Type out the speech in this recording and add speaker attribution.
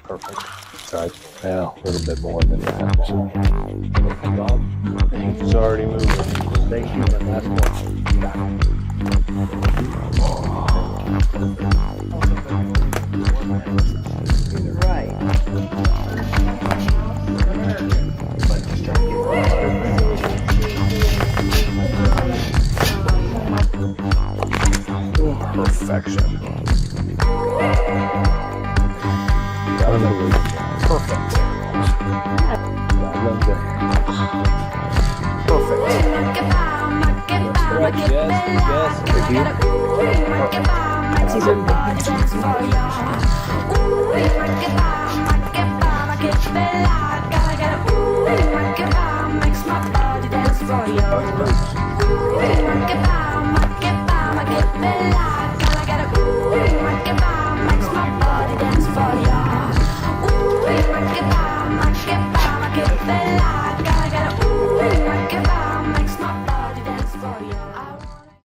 Speaker 1: Perfect.
Speaker 2: Tried. Yeah, a little bit more than that.
Speaker 1: Bob, he's already moving. Thank you. And last one.
Speaker 2: Perfection.
Speaker 1: Unbelievable. Perfect. Linda. Perfect. Yes. Thank
Speaker 3: Makes my body dance for you.